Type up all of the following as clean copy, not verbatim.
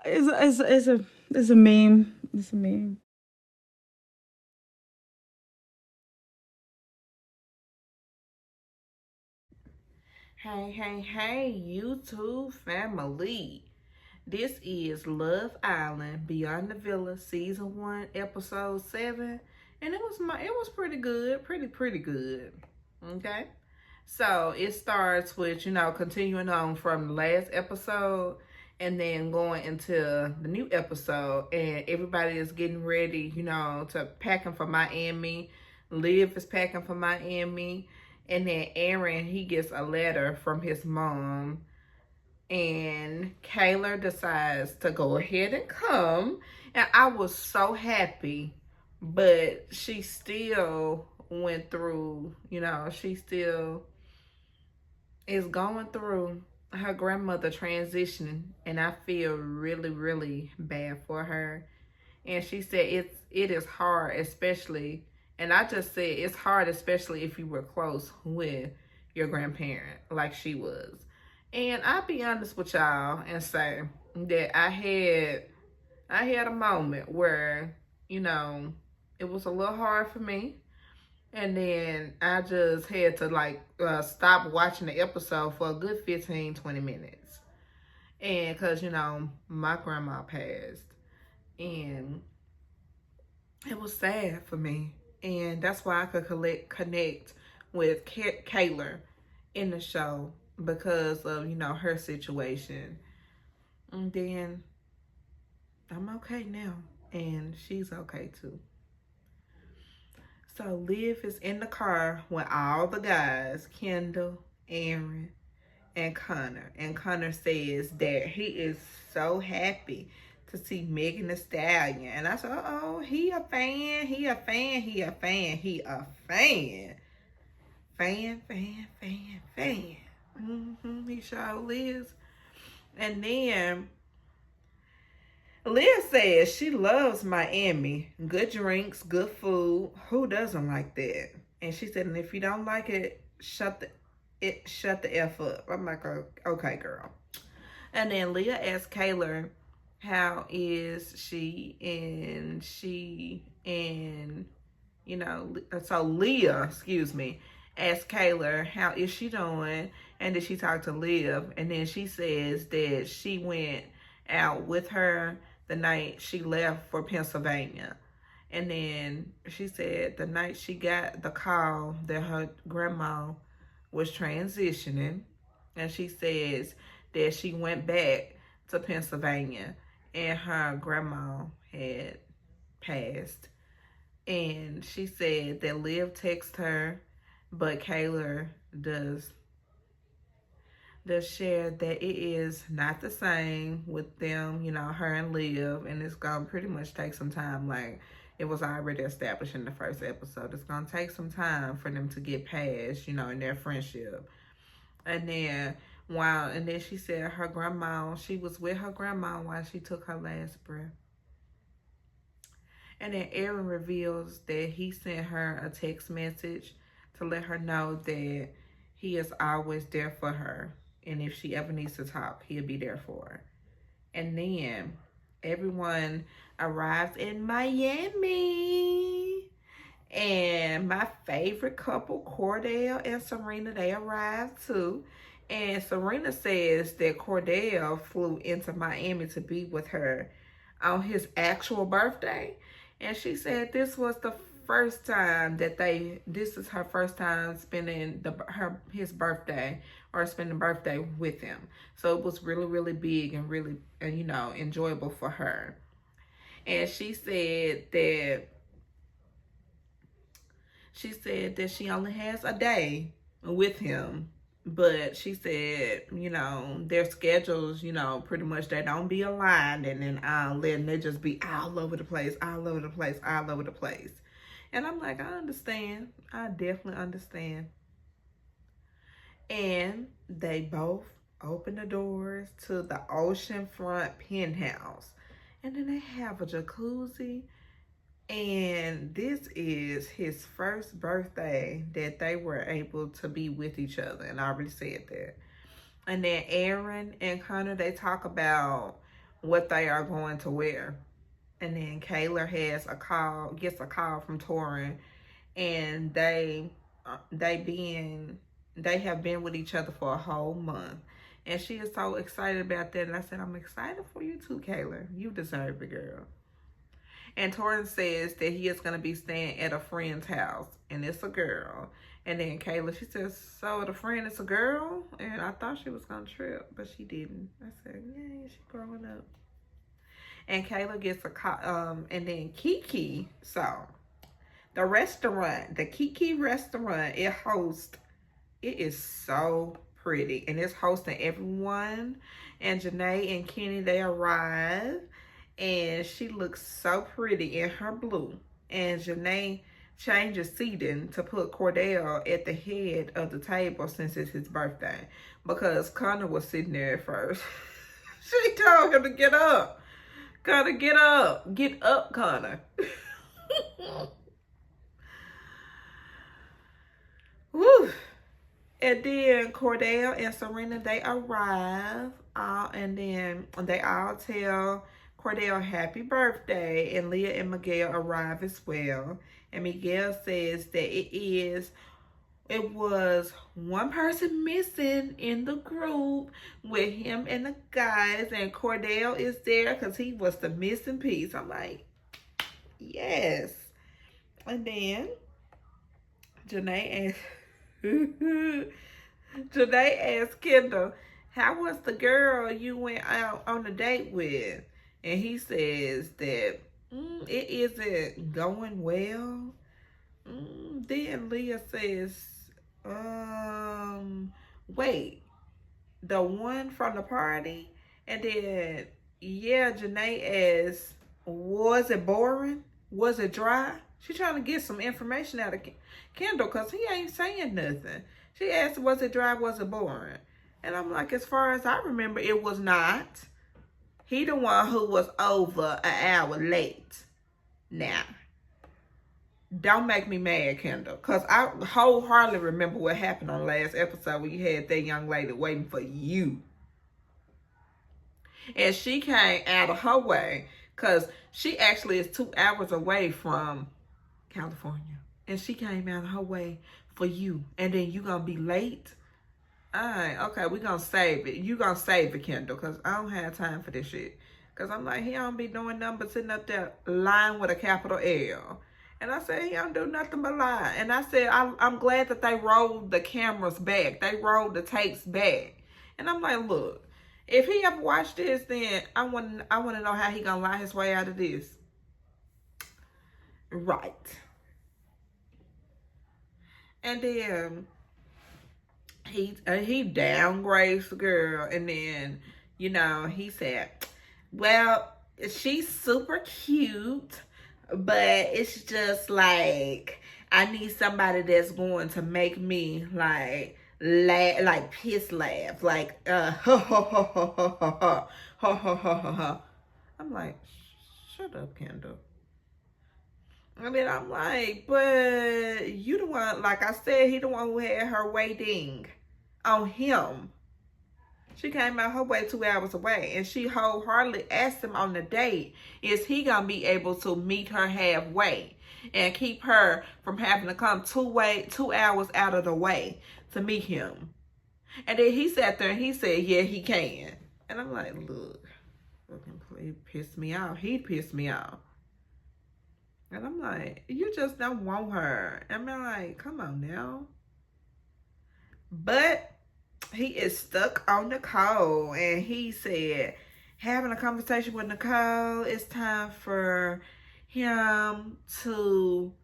it's a meme. It's a meme. Hey, hey, hey, YouTube family. This is Love Island Beyond the Villa Season 1, Episode 7. And it was pretty good. Pretty good. Okay. So it starts with, continuing on from the last episode and then going into the new episode. And everybody is getting ready, to packing for Miami. Liv is packing for Miami. And then Aaron, he gets a letter from his mom. And Kayla decides to go ahead and come. And I was so happy. But she still went through, she still is going through her grandmother transitioning. And I feel really bad for her. And she said it is hard, especially, and I just said it's hard, especially if you were close with your grandparent like she was. And I'll be honest with y'all and say that I had a moment where, it was a little hard for me. And then I just had to stop watching the episode for a good 15-20 minutes. And because, my grandma passed. And it was sad for me. And that's why I could connect with Kayla in the show because of, her situation. And then I'm okay now. And she's okay too. So Liv is in the car with all the guys, Kendall, Aaron, and Connor. And Connor says that he is so happy to see Megan Thee Stallion. And I said, oh, he a fan, he a fan, he a fan, he a fan. Fan. He sure is. And then Leah says she loves Miami. Good drinks, good food. Who doesn't like that? And she said, and if you don't like it, shut the F up. I'm like, oh, okay, girl. And then Leah asked Kayla, how is she? So Leah, excuse me, asked Kayla, how is she doing? And then she talked to Liv. And then she says that she went out with her the night she left for Pennsylvania. And then she said the night she got the call that her grandma was transitioning, and she says that she went back to Pennsylvania and her grandma had passed. And she said that Liv texted her, but Kayla does share that it is not the same with them, her and Liv, and it's gonna pretty much take some time. Like it was already established in the first episode. It's gonna take some time for them to get past, in their friendship. And then she said she was with her grandma while she took her last breath. And then Aaron reveals that he sent her a text message to let her know that he is always there for her. And if she ever needs to talk, he'll be there for her. And then everyone arrives in Miami. And my favorite couple, Cordell and Serena, they arrived too. And Serena says that Cordell flew into Miami to be with her on his actual birthday. And she said this was the first time this is her first time spending his birthday or spending birthday with him. So it was really big and really, enjoyable for her. And she said that she only has a day with him, but she said, their schedules, pretty much they don't be aligned, and then they just be all over the place. And I'm like, I understand. I definitely understand. And they both open the doors to the oceanfront penthouse. And then they have a jacuzzi. And this is his first birthday that they were able to be with each other. And I already said that. And then Aaron and Connor, they talk about what they are going to wear. And then Kayla gets a call from Torin, and they have been with each other for a whole month. And she is so excited about that. And I said, I'm excited for you too, Kayla. You deserve it, girl. And Torrin says that he is going to be staying at a friend's house, and it's a girl. And then Kayla, she says, so the friend is a girl? And I thought she was going to trip, but she didn't. I said, yeah, she's growing up. And Kayla gets a call, and then Kiki, so the restaurant, the Kiki restaurant, it is so pretty, and it's hosting everyone. And Janae and Kenny, they arrive, and she looks so pretty in her blue. And Janae changes seating to put Cordell at the head of the table since it's his birthday, because Connor was sitting there at first. She told him to get up. Connor, get up. Get up, Connor. Woo. And then Cordell and Serena, they arrive. And then they all tell Cordell happy birthday. And Leah and Miguel arrive as well. And Miguel says that it was one person missing in the group with him and the guys. And Cordell is there because he was the missing piece. I'm like, yes. And then Janae asked Kendall, how was the girl you went out on a date with? And he says that it isn't going well. Then Leah says, wait, the one from the party? And then, yeah, Janae asks, was it boring? Was it dry? She's trying to get some information out of Kendall because he ain't saying nothing. She asked, was it dry? Was it boring? And I'm like, as far as I remember, it was not. He the one who was over an hour late. Now, don't make me mad, Kendall, because I wholeheartedly remember what happened on the last episode when you had that young lady waiting for you. And she came out of her way because she actually is 2 hours away from California. And she came out of her way for you. And then you going to be late? All right, okay, we're going to save it. You going to save it, Kendall, because I don't have time for this shit. Because I'm like, he don't be doing nothing but sitting up there lying with a capital L. And I said, he don't do nothing but lie. And I said, I'm glad that they rolled the cameras back. They rolled the tapes back. And I'm like, look, if he ever watched this, then I want to know how he going to lie his way out of this. Right. And then he downgrades the girl. And then, he said, well, she's super cute, but it's just like, I need somebody that's going to make me like piss laugh. Like, ha ha ha ha ha ha ha ha ha ha. I'm like, shut up, Kendall. And then I'm like, but you the one, like I said, he the one who had her waiting on him. She came out her way 2 hours away, and she wholeheartedly asked him on the date, is he going to be able to meet her halfway and keep her from having to come 2 hours out of the way to meet him? And then he sat there and he said, yeah, he can. And I'm like, look, he pissed me off. He pissed me off. And I'm like, you just don't want her. And I'm like, come on now. But he is stuck on Nicole. And he said, having a conversation with Nicole, it's time for him to,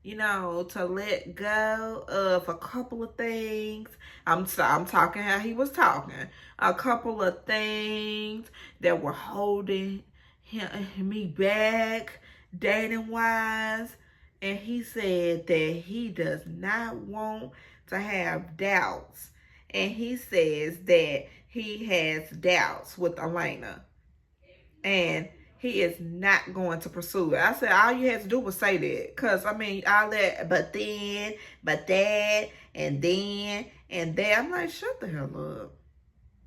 to let go of a couple of things. I'm talking how he was talking. A couple of things that were holding me back, dating wise. And he said that he does not want to have doubts. And he says that he has doubts with Elena. And he is not going to pursue it. I said, all you had to do was say that. Because, all that, but then, but that, and then, and that. I'm like, shut the hell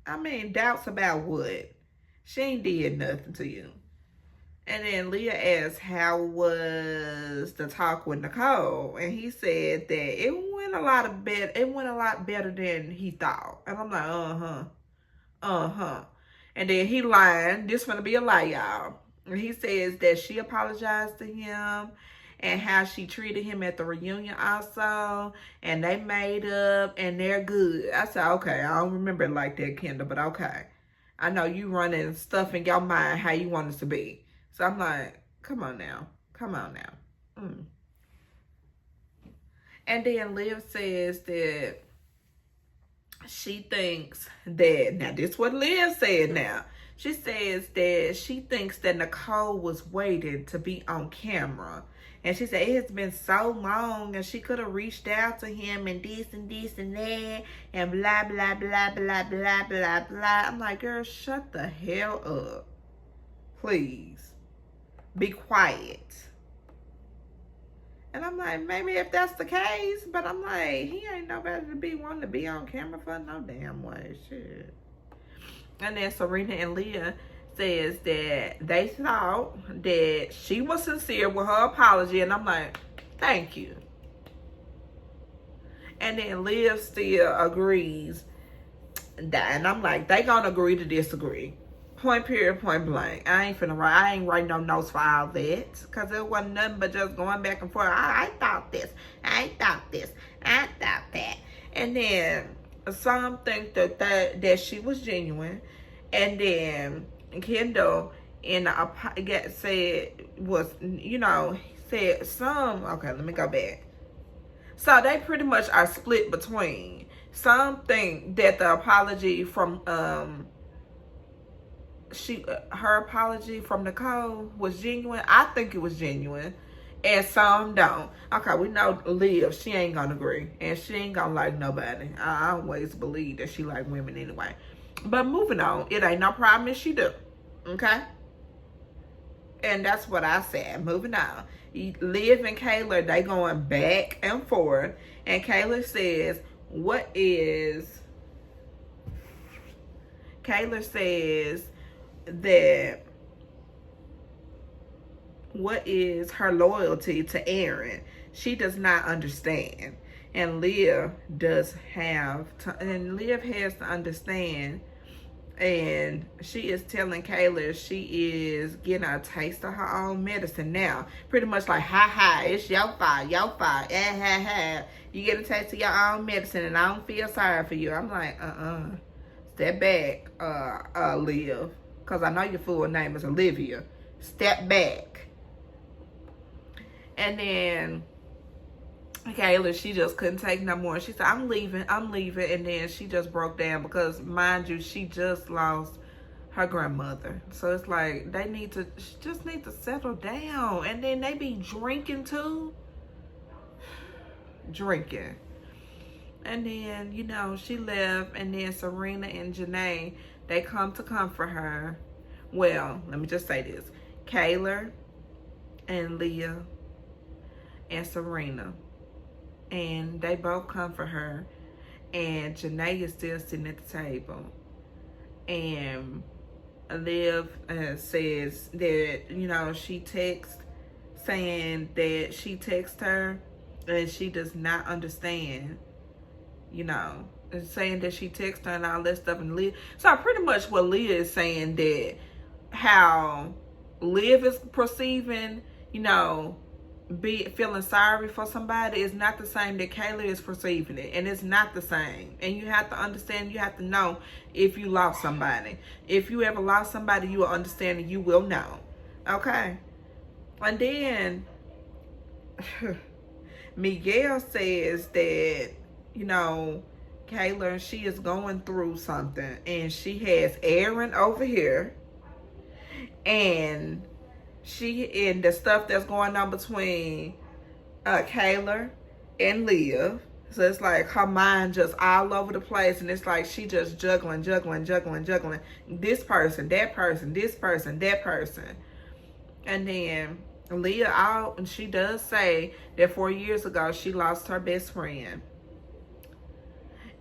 up. Doubts about what? She ain't did nothing to you. And then Leah asked how was the talk with Nicole, and he said that it went a lot better. It went a lot better than he thought. And I'm like, And then he lying. This gonna be a lie, y'all. And he says that she apologized to him and how she treated him at the reunion also, and they made up and they're good. I said, okay, I don't remember it like that, Kendall, but okay. I know you running stuff in your mind how you want it to be. So I'm like, come on now. Come on now. And then Liv says that she thinks that, now this is what Liv said now. She says that she thinks that Nicole was waiting to be on camera. And she said it has been so long and she could have reached out to him and this and this and that and blah, blah, blah, blah, blah, blah, blah. I'm like, girl, shut the hell up. Please. Be quiet. And I'm like, maybe if that's the case, but I'm like, he ain't nobody to be wanting to be on camera for no damn way. Shit. And then Serena and Leah says that they thought that she was sincere with her apology. And I'm like, thank you. And then Liv still agrees that, and I'm like, they gonna agree to disagree. Point period, point blank. I ain't writing no notes for all that. Because it wasn't nothing but just going back and forth. I thought this. I thought this. I thought that. And then some think that she was genuine. And then Kendall said some, okay, let me go back. So they pretty much are split between. Some think that the apology from her apology from Nicole was genuine. I think it was genuine, and some don't. Okay, we know Liv, she ain't gonna agree, and she ain't gonna like nobody. I always believe that she like women anyway. But moving on, it ain't no problem if she do. Okay, and that's what I said. Moving on, Liv and Kayla, they going back and forth, and Kayla says, Kayla says that what is her loyalty to Aaron? She does not understand. And Liv has to understand. And she is telling Kayla she is getting a taste of her own medicine now. Pretty much like, ha, it's your fault, ha. You get a taste of your own medicine and I don't feel sorry for you. I'm like, step back, Liv. Because I know your full name is Olivia. Step back. And then Kayla, she just couldn't take no more. She said, I'm leaving. And then she just broke down because, mind you, she just lost her grandmother. So it's like she just need to settle down. And then they be drinking too. Drinking. And then, she left. And then Serena and Janae, they come to comfort her. Well, let me just say this. Kayla and Leah and Serena. And they both comfort her. And Janae is still sitting at the table. And Liv says that, she texts saying that she texts her and she does not understand, and saying that she texted her and all that stuff. And Liv, so pretty much what Leah is saying, that how Liv is perceiving, feeling sorry for somebody is not the same that Kayla is perceiving it. And it's not the same. And you have to understand, you have to know if you lost somebody. If you ever lost somebody, you will understand and you will know. Okay? And then Miguel says that, Kayla, she is going through something. And she has Aaron over here. And the stuff that's going on between Kayla and Leah. So it's like her mind just all over the place. And it's like she just juggling. This person, that person, this person, that person. And then Leah and she does say that 4 years ago she lost her best friend.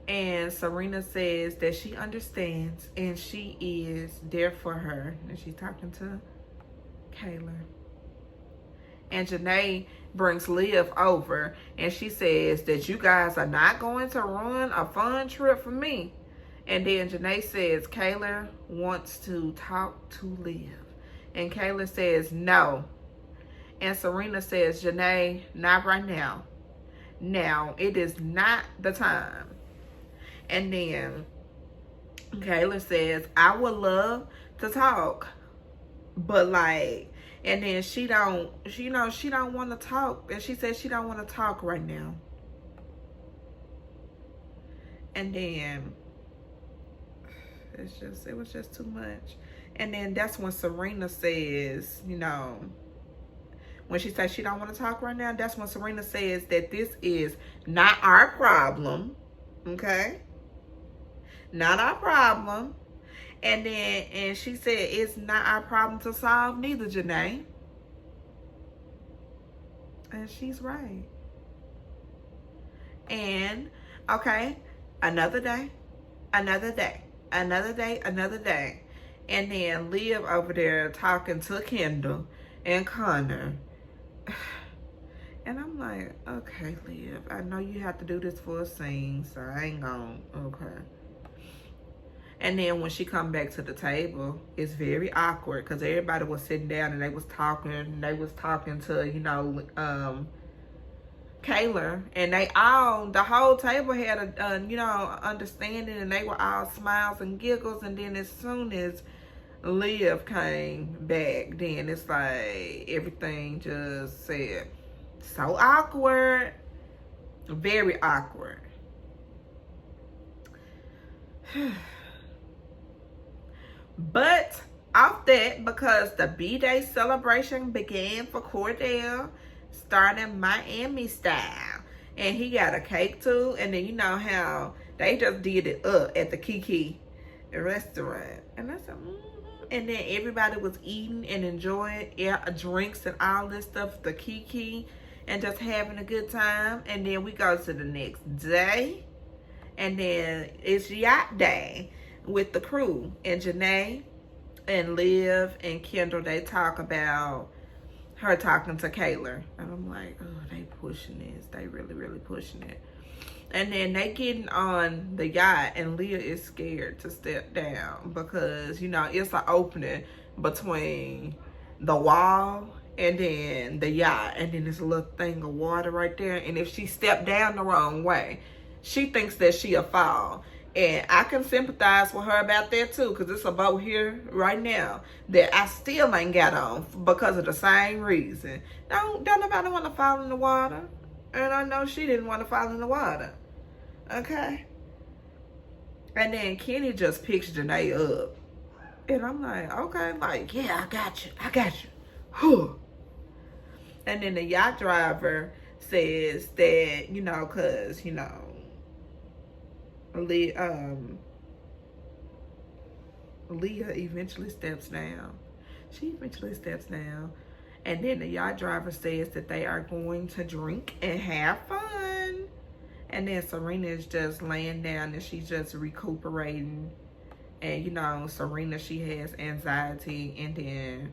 And Serena says that she understands and she is there for her. And she's talking to Kayla. And Janae brings Liv over and she says that you guys are not going to ruin a fun trip for me. And then Janae says Kayla wants to talk to Liv. And Kayla says no. And Serena says, Janae, not right now. Now, it is not the time. And then Kayla says, I would love to talk, but like, and then she don't want to talk. And she says she don't want to talk right now. And then it was just too much. And then that's when Serena says, when she says she don't want to talk right now, that's when Serena says that this is not our problem. Okay? Not our problem. And she said it's not our problem to solve neither, Janae. And she's right. And, okay, another day. And then Liv over there talking to Kendall and Connor. And I'm like, okay, Liv, I know you have to do this for a scene, so I ain't gonna, okay. And then when she come back to the table, it's very awkward because everybody was sitting down and they was talking to, Kayla, and the whole table had a understanding, and they were all smiles and giggles. And then as soon as Liv came back, then it's like everything just said so awkward, very awkward. But off that, because the B-Day celebration began for Cordell, starting Miami style. And he got a cake too. And then you know how they just did it up at the Kiki restaurant. And I said, And then everybody was eating and enjoying drinks and all this stuff, the Kiki, and just having a good time. And then we go to the next day. And then it's yacht day with the crew. And Janae and Liv and Kendall, they talk about her talking to Kayla. And I'm like, oh, they pushing this. They really, really pushing it. And then they getting on the yacht, and Leah is scared to step down because, it's an opening between the wall and then the yacht. And then there's a little thing of water right there. And if she stepped down the wrong way, she thinks that she'll fall. And I can sympathize with her about that too, because it's a boat here right now that I still ain't got on because of the same reason. Don't nobody want to fall in the water. And I know she didn't want to fall in the water. Okay? And then Kenny just picks Janae up. And I'm like, okay, like, yeah, I got you. Whew. And then the yacht driver says that, because, Leah eventually steps down. She eventually steps down. And then the yacht driver says that they are going to drink and have fun. And then Serena is just laying down and she's just recuperating. And, Serena, she has anxiety. And then,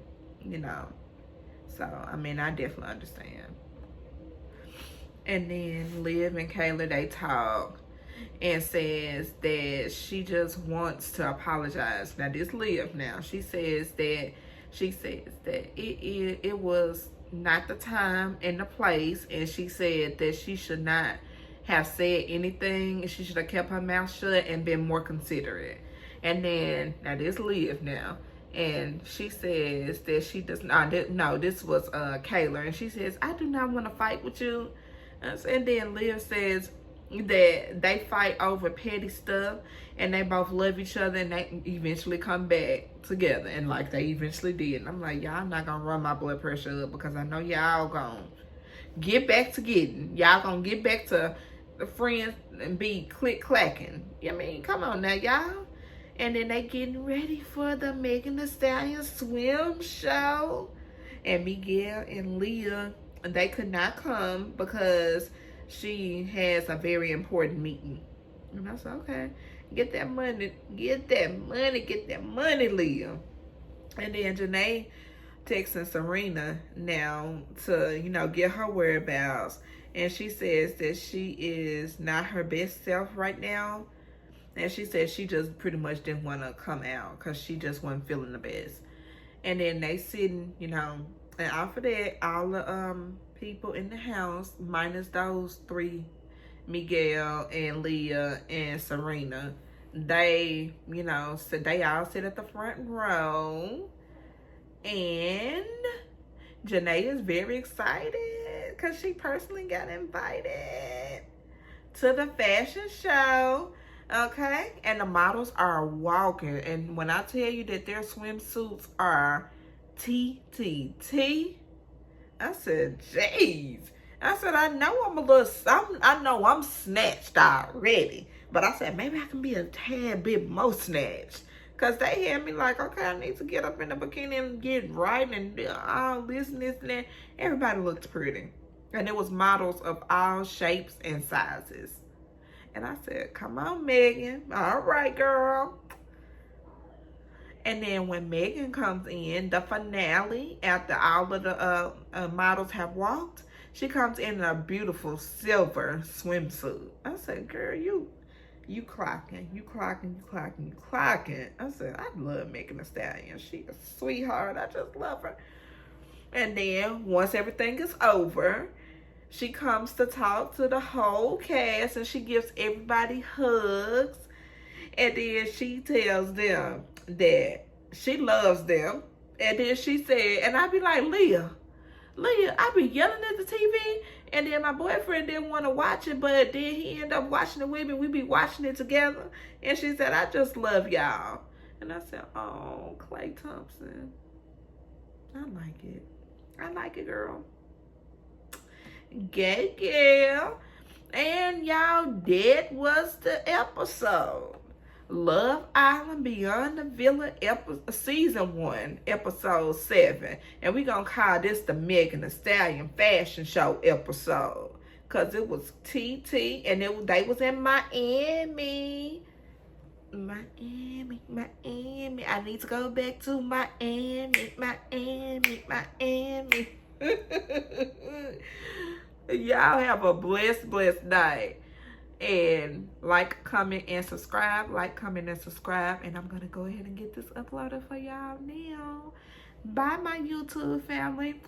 so, I definitely understand. And then Liv and Kayla, they talk and says that she just wants to apologize. Now, this Liv now, she says that it was not the time and the place, and she said that she should not have said anything, and she should have kept her mouth shut and been more considerate. And then, now this Liv now, and she says that she does not, no, this was Kayla, and she says, I do not want to fight with you. And then Liv says that they fight over petty stuff, and they both love each other, and they eventually come back together, and like they eventually did. And I'm like, y'all not gonna run my blood pressure up, because I know y'all gonna get back to getting. Y'all gonna get back to the friends and be click-clacking. Come on now, y'all. And then they getting ready for the Megan Thee Stallion swim show. And Miguel and Leah, they could not come because she has a very important meeting. And I said, okay, get that money, get that money, Leah. And then Janae texting Serena now to, get her whereabouts. And she says that she is not her best self right now. And she said she just pretty much didn't want to come out because she just wasn't feeling the best. And then they sitting, and after that, all the people in the house, minus those three, Miguel and Leah and Serena, they, so they all sit at the front row. And Janae is very excited because she personally got invited to the fashion show. Okay, and the models are walking, and when I tell you that their swimsuits are TTT, I said, "Jeez." I said, "I know I know I'm snatched already, but I said maybe I can be a tad bit more snatched." Cause they had me like, okay, I need to get up in the bikini and get right and all this and this and that. Everybody looked pretty, and it was models of all shapes and sizes. And I said, come on, Megan. All right, girl. And then when Megan comes in, the finale, after all of the models have walked, she comes in a beautiful silver swimsuit. I said, girl, you clocking, you clocking, you clocking, you clocking. I said, I love Megan Thee Stallion. She a sweetheart. I just love her. And then once everything is over, she comes to talk to the whole cast and she gives everybody hugs. And then she tells them that she loves them. And then she said, and I be like, Leah, I be yelling at the TV. And then my boyfriend didn't want to watch it, but then he ended up watching it with me. We be watching it together. And she said, I just love y'all. And I said, oh, Clay Thompson. I like it. I like it, girl. Gay girl. And y'all, that was the episode. Love Island Beyond the Villa season 1, episode 7. And we're gonna call this the Megan Thee Stallion fashion show episode. Cause it was TT and they was in Miami. Miami. I need to go back to Miami. Y'all have a blessed night. And like, comment, and subscribe. Like, comment, and subscribe. And I'm going to go ahead and get this uploaded for y'all now. Bye, my YouTube family.